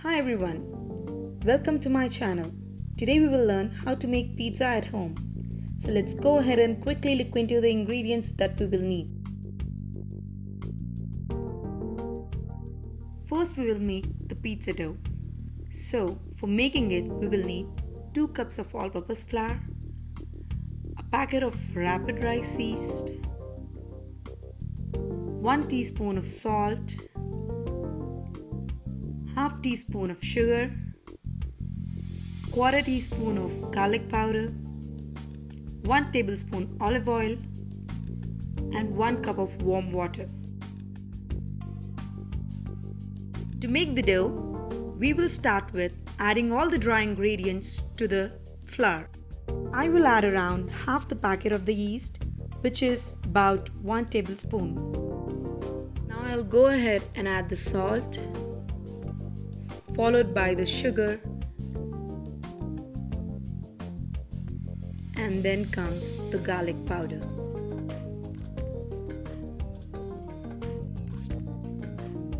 Hi everyone, welcome to my channel. Today we will learn how to make pizza at home. So let's go ahead and quickly look into the ingredients that we will need. First we will make the pizza dough. So for making it we will need 2 cups of all-purpose flour, a packet of rapid rice yeast, 1 teaspoon of salt, half teaspoon of sugar, quarter teaspoon of garlic powder, 1 tablespoon olive oil, and 1 cup of warm water. To make the dough, we will start with adding all the dry ingredients to the flour. I will add around half the packet of the yeast, which is about 1 tablespoon. Now I'll go ahead and add the salt, followed by the sugar, and then comes the garlic powder.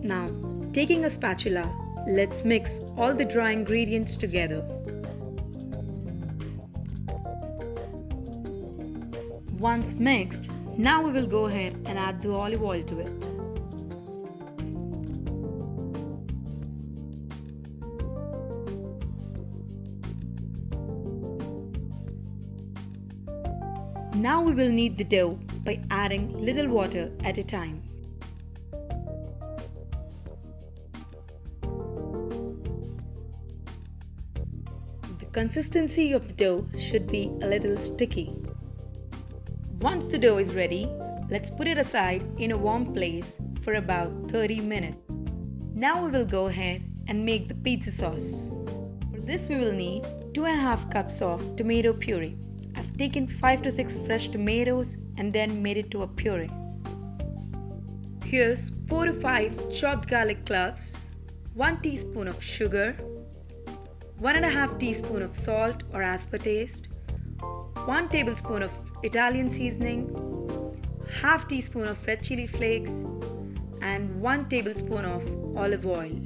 Now, taking a spatula, let's mix all the dry ingredients together. Once mixed, now we will go ahead and add the olive oil to it. Now we will knead the dough by adding little water at a time. The consistency of the dough should be a little sticky. Once the dough is ready, let's put it aside in a warm place for about 30 minutes. Now we will go ahead and make the pizza sauce. For this we will need 2.5 cups of tomato puree. I've taken 5 to 6 fresh tomatoes and then made it to a puree. Here's 4 to 5 chopped garlic cloves, 1 teaspoon of sugar, 1.5 teaspoon of salt or as per taste, 1 tablespoon of Italian seasoning, half teaspoon of red chili flakes, and 1 tablespoon of olive oil.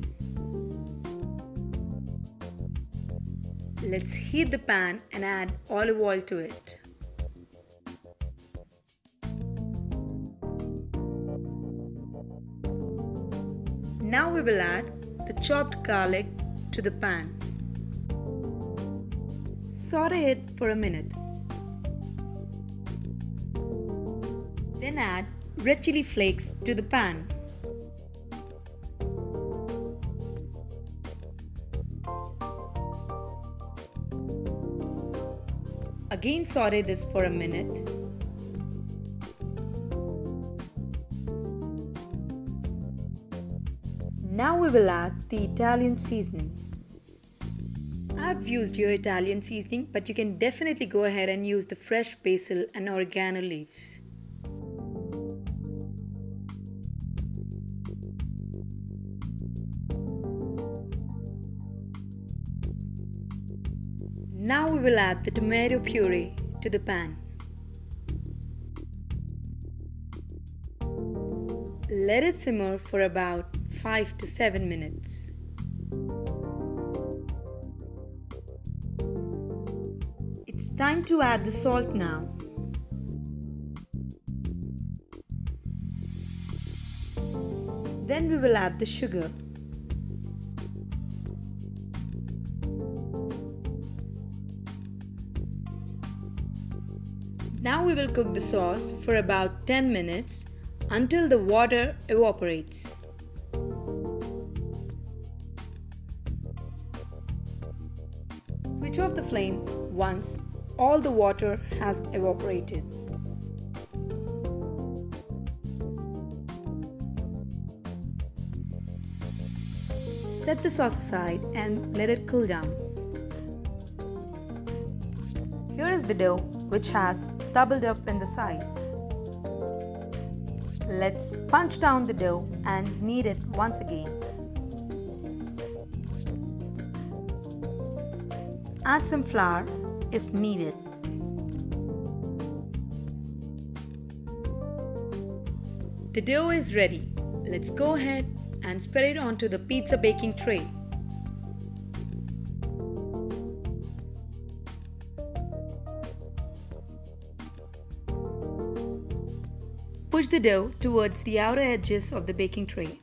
Let's heat the pan and add olive oil to it. Now we will add the chopped garlic to the pan. Saute it for a minute. Then add red chili flakes to the pan. Again saute this for a minute. Now we will add the Italian seasoning. I've used your Italian seasoning, but you can definitely go ahead and use the fresh basil and oregano leaves. Now we will add the tomato puree to the pan. Let it simmer for about 5 to 7 minutes. It's time to add the salt now. Then we will add the sugar. Now we will cook the sauce for about 10 minutes until the water evaporates. Switch off the flame once all the water has evaporated. Set the sauce aside and let it cool down. Here is the dough, which has doubled up in the size. Let's punch down the dough and knead it once again. Add some flour if needed. The dough is ready. Let's go ahead and spread it onto the pizza baking tray. Push the dough towards the outer edges of the baking tray.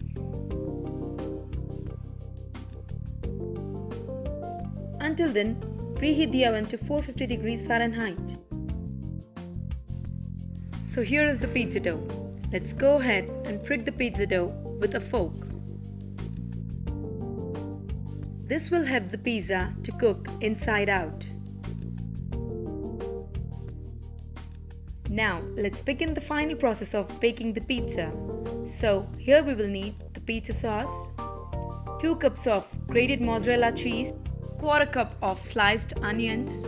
Until then, preheat the oven to 450 degrees Fahrenheit. So here is the pizza dough. Let's go ahead and prick the pizza dough with a fork. This will help the pizza to cook inside out. Now let's begin the final process of baking the pizza. So here we will need the pizza sauce, 2 cups of grated mozzarella cheese, quarter cup of sliced onions,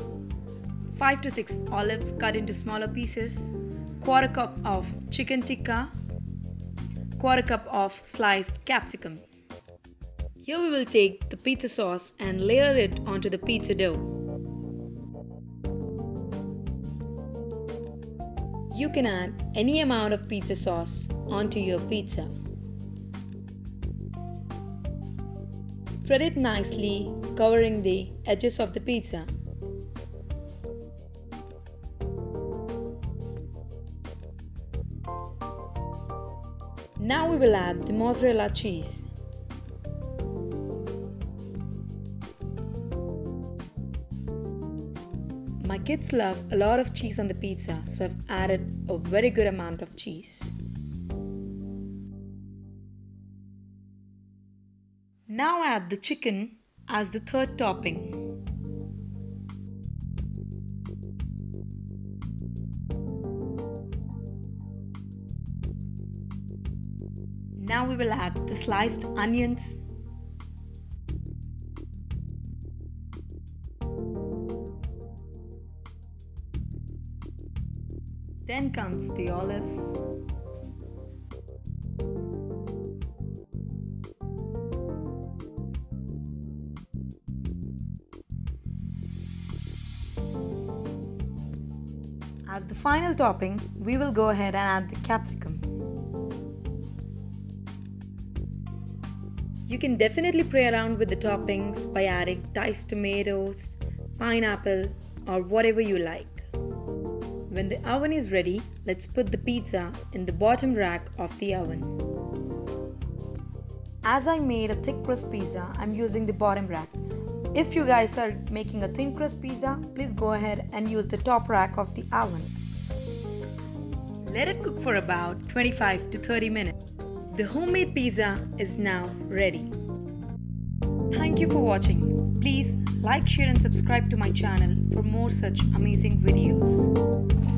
5 to 6 olives cut into smaller pieces, quarter cup of chicken tikka, quarter cup of sliced capsicum. Here we will take the pizza sauce and layer it onto the pizza dough. You can add any amount of pizza sauce onto your pizza. Spread it nicely, covering the edges of the pizza. Now we will add the mozzarella cheese. My kids love a lot of cheese on the pizza, so I've added a very good amount of cheese. Now add the chicken as the third topping. Now we will add the sliced onions. Then comes the olives. As the final topping, we will go ahead and add the capsicum. You can definitely play around with the toppings by adding diced tomatoes, pineapple, or whatever you like. When the oven is ready, let's put the pizza in the bottom rack of the oven. As I made a thick crust pizza, I'm using the bottom rack. If you guys are making a thin crust pizza, please go ahead and use the top rack of the oven. Let it cook for about 25 to 30 minutes. The homemade pizza is now ready. Thank you for watching. Please like, share and subscribe to my channel for more such amazing videos.